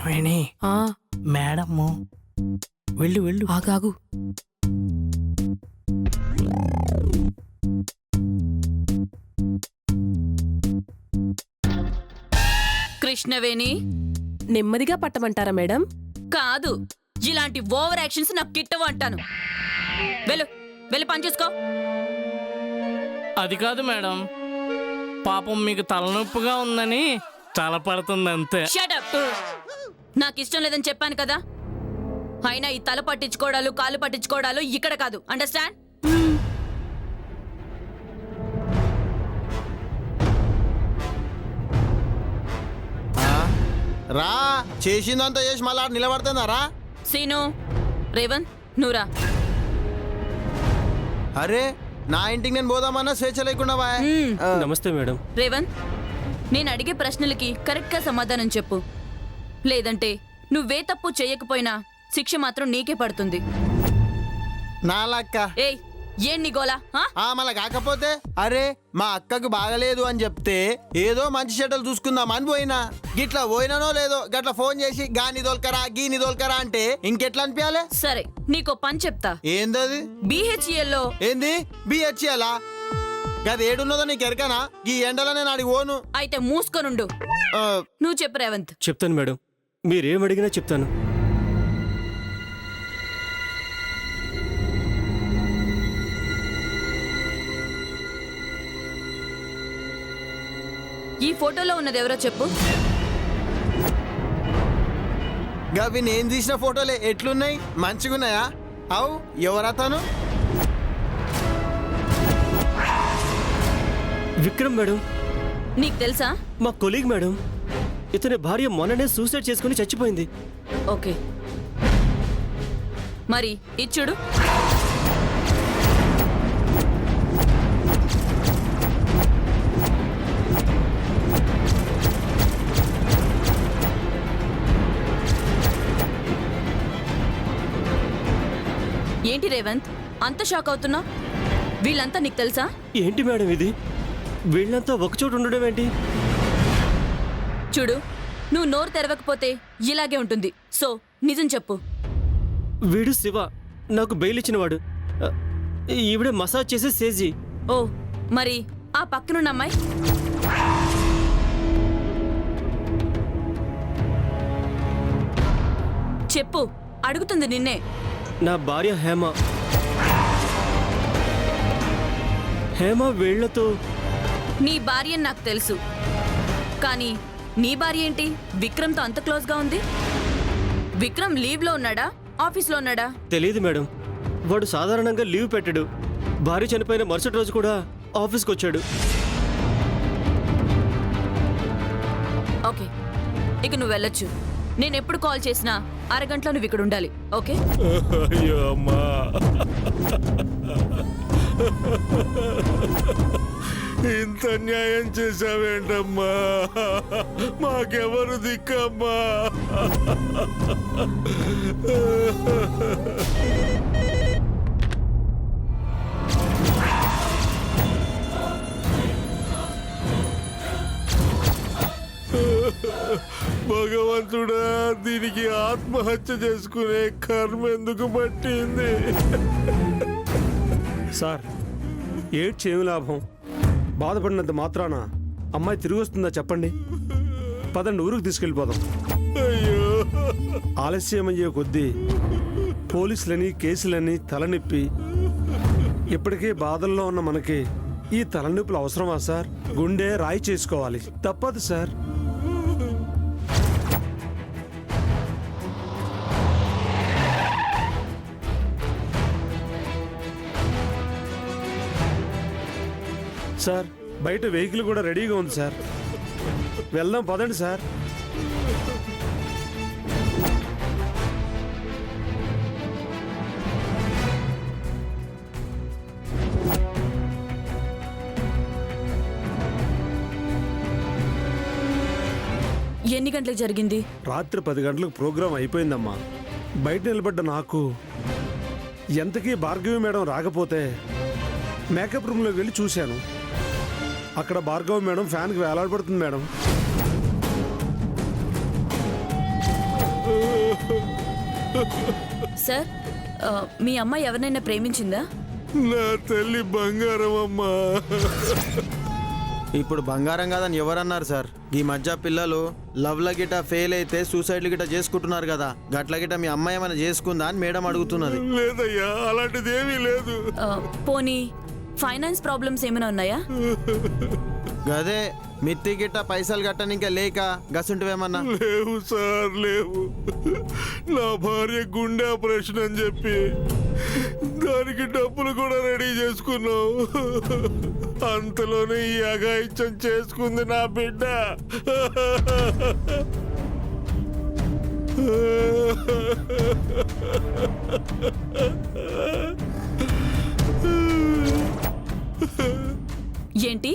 కృష్ణవేణి ఆ మేడము వెళ్ళు వెళ్ళు. ఆగాగు. కృష్ణవేణి నెమ్మదిగా పట్టమంటారా మేడం? కాదు, ఇలాంటి ఓవర్ యాక్షన్స్ నాకు కిట్టవు అంటాను. వెళ్ళు వెళ్ళి పని చేసుకో. అది కాదు మేడం, పాపం మీకు తలనొప్పిగా ఉందని తల పడుతుంది అంతే. Shut up. నాకు ఇష్టం లేదని చెప్పాను కదా. అయినా ఈ తల పట్టించుకోవడాలు కాలు పట్టించుకోవడాలు ఇక్కడ కాదు, అండర్స్టాండ్? రా చేసిందంతా చేసి మళ్ళీ నిలబడుతుందారా? సీను, రేవంత్, నూరా. అరే నా ఇంటికి నేను పోదామన్నా స్వేచ్ఛ లేకుండా నమస్తే మేడం. రేవంత్, నేను అడిగే ప్రశ్నలకి కరెక్ట్గా సమాధానం చెప్పు. లేదంటే నువ్వే తప్పు చేయకపోయినా శిక్ష మాత్రం నీకే పడుతుంది. నా లక్క ఏయ్, ఏం నీ గోలా? మళ్ళా కాకపోతే అరే మా అక్కకు బాగలేదు అని చెప్తే ఏదో మంచి చెడ్డలు చూసుకుందామని పోయినా. గిట్లా పోయినానో లేదో గట్లా ఫోన్ చేసి గాని దోల్కరా గీని దోల్కరా అంటే ఇంకెట్లా అనిపించాలి? సరే, నీకో పని చెప్తా. ఏందది? BHEL లో ఏంది BHEL? గది ఏడున్నదో నీకు ఎరకనా? ఈ ఎండలో నేను అడిగి పోను. అయితే మూసుకొనుండు. నువ్వు చెప్పు రేవంత్. చెప్తాను మేడం, మీరేం అడిగినా చెప్తాను. ఈ ఫోటోలో ఉన్నది ఎవరో చెప్పు. గవి నేను తీసిన ఫోటోలే ఎట్లున్నాయి? మంచిగున్నాయా? అవు ఎవరతను? విక్రమ్ మేడం. నీకు తెలుసా? మా కొలీగ్ మేడం. ఇతని భార్య మొన్ననే సూసైడ్ చేసుకుని చచ్చిపోయింది. ఓకే, మరి ఇచ్చుడు. ఏంటి రేవంత్, అంత షాక్ అవుతున్నా? వీళ్ళంతా నీకు తెలుసా? ఏంటి మేడం ఇది? వీళ్ళంతా ఒకచోట ఉండడం ఏంటి? చూడు, నువ్వు నోరు తెరవకపోతే ఇలాగే ఉంటుంది. సో నిజం చెప్పు. వీడు శివ, నాకు బెయిల్ ఇచ్చినవాడు. ఈవిడే మసాజ్ చేసే సేజీ. ఓ, మరి ఆ పక్కనున్న అమ్మాయి? చెప్పు, అడుగుతుంది నిన్నే. నా భార్య హేమ. హేమ వీళ్లతో. నీ భార్య నాకు తెలుసు, కానీ నీ భార్య ఏంటి విక్రమ్తో అంత క్లోజ్గా ఉంది? విక్రమ్ లీవ్లో ఉన్నాడా, ఆఫీస్లో ఉన్నాడా? తెలియదు మేడం. వాడు సాధారణంగా లీవ్ పెట్టాడు. భార్య చనిపోయిన మరుసటి రోజు కూడా ఆఫీస్కి వచ్చాడు. ఓకే, ఇక నువ్వు వెళ్ళొచ్చు. నేను ఎప్పుడు కాల్ చేసినా అరగంటలో నువ్వు ఇక్కడ ఉండాలి. ఓకే? అయ్యో అమ్మా, ఇంత న్యాయం చేశావేంటమ్మా? మాకెవరు దిక్కమ్మా? భగవంతుడా, దీనికి ఆత్మహత్య చేసుకునే కర్మ ఎందుకు పట్టింది? సార్, ఏడ్చేమి లాభం? బాధపడినంత మాత్రాన అమ్మాయి తిరిగి వస్తుందా చెప్పండి? పదండి, ఊరికి తీసుకెళ్ళిపోదాం. అయ్యో, ఆలస్యం అయ్యే కొద్దీ పోలీసులని కేసులని తలనొప్పి. ఇప్పటికే బాధల్లో ఉన్న మనకి ఈ తలనొప్పులు అవసరమా సార్? గుండె రాయి చేసుకోవాలి, తప్పదు సార్. సార్, బయట వెహికల్ కూడా రెడీగా ఉంది సార్. వెళ్దాం పదండి సార్. ఎన్ని గంటలకు జరిగింది? రాత్రి 10 గంటలకు ప్రోగ్రాం అయిపోయిందమ్మా. బయట నిలబడ్డ నాకు ఎంతకీ భార్గవి మేడం రాకపోతే మేకప్ రూమ్లోకి వెళ్ళి చూశాను. అక్కడ భార్గవి మేడం ఫ్యాన్కి వేలాడబడుతుంది మేడం. సార్ మీ అమ్మ ఎవరినైనా ప్రేమించిందా? నా తల్లి బంగారం అమ్మా. ఇప్పుడు బంగారం కాదని ఎవరన్నారు సార్? ఈ మధ్య పిల్లలు లవ్ల గిట ఫెయిల్ అయితే సూసైడ్లు గిట చేసుకుంటున్నారు కదా, గట్ల గిట మీ అమ్మాయి ఏమైనా చేసుకుందా అని మేడం అడుగుతున్నది. లేదయ్యా, అలాంటిది ఏమీ లేదు. పోనీ ఫైనాన్స్ ప్రాబ్లమ్స్ ఏమైనా ఉన్నాయా? గదే మిత్తి గిట్ట పైసలు గట్టనిక లేక గసుంటివేమన్నా? లేవు సార్, లేవు. నా భార్య గుండె ఆపరేషన్ అని చెప్పి దానికి డబ్బులు కూడా రెడీ చేసుకున్నావు. అంతలోనే ఈ అఘాయిత్యం చేసుకుంది నా బిడ్డ. ఏంటి,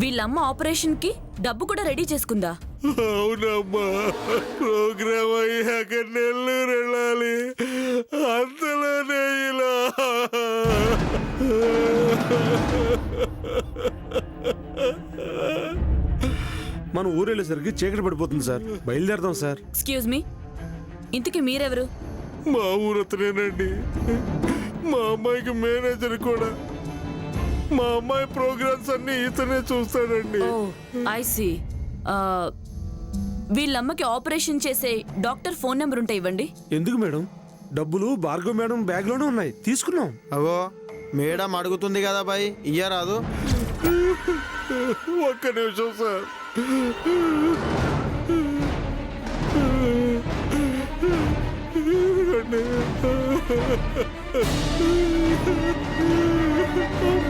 వీళ్ళమ్మ ఆపరేషన్ కి డబ్బు కూడా రెడీ చేసుకుందా? అవునమ్మా, ప్రోగ్రామ్ అయ్యాక నెల్లూరు వెళ్ళాలి. అంతలోనే ఇలా. మనం ఊరు వెళ్ళేసరికి చీకటి పడిపోతుంది సార్, బయలుదేరదాం సార్. ఎక్స్క్యూజ్ మీ, ఇంతకీ మీరెవరు? మా ఊరతనేనండి. మా అమ్మాయికి మేనేజర్ కూడా. మా అమ్మాయి ప్రోగ్రామ్స్ అన్ని ఇతనే చూస్తాడండి. ఓ ఐ సీ. వీళ్ళమ్మకి ఆపరేషన్ చేసే డాక్టర్ ఫోన్ నెంబర్ ఉంటే ఇవ్వండి. ఎందుకు మేడం? డబ్బులు భార్గవ్ మేడం బ్యాగ్లోనే ఉన్నాయి, తీసుకున్నాం. అవో మేడం అడుగుతుంది కదా బాయ్, ఇయ్యరాదు. ఒక్క నిమిషం సార్.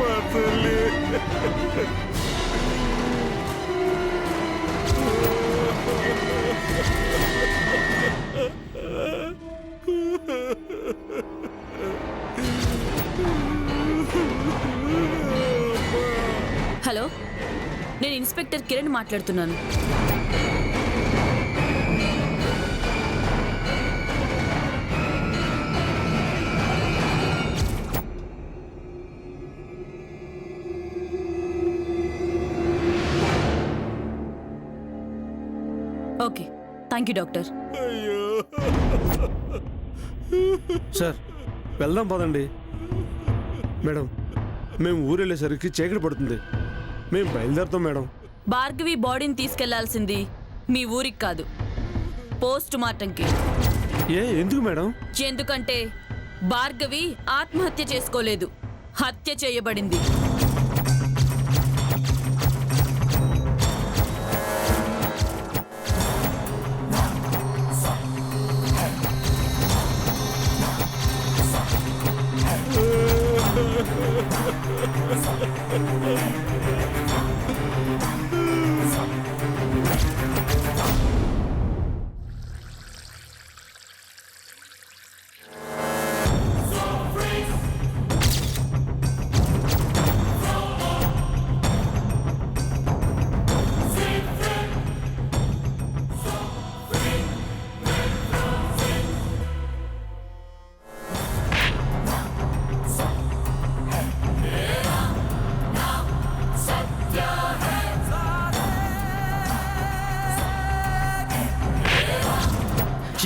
మా తల్లి. హలో, నేను ఇన్స్పెక్టర్ కిరణ్ మాట్లాడుతున్నాను. Okay, thank you doctor. అయ్యో, సార్ వెళ్దాం పదండి. మేడం, మేము ఊరు వెళ్ళేసరికి చీకటి పడుతుంది, మేము బయలుదేరుతాం మేడం. భార్గవి బాడీని తీసుకెళ్లాల్సింది మీ ఊరికి కాదు, పోస్ట్ మార్టంకి. ఎందుకు మేడం? ఎందుకంటే భార్గవి ఆత్మహత్య చేసుకోలేదు, హత్య చేయబడింది.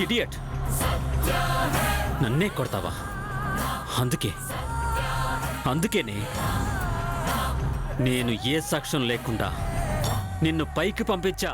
ఇడియట్, నన్నే కొడతావా? అందుకేనే నేను ఏ సాక్ష్యం లేకుండా నిన్ను పైకి పంపించా.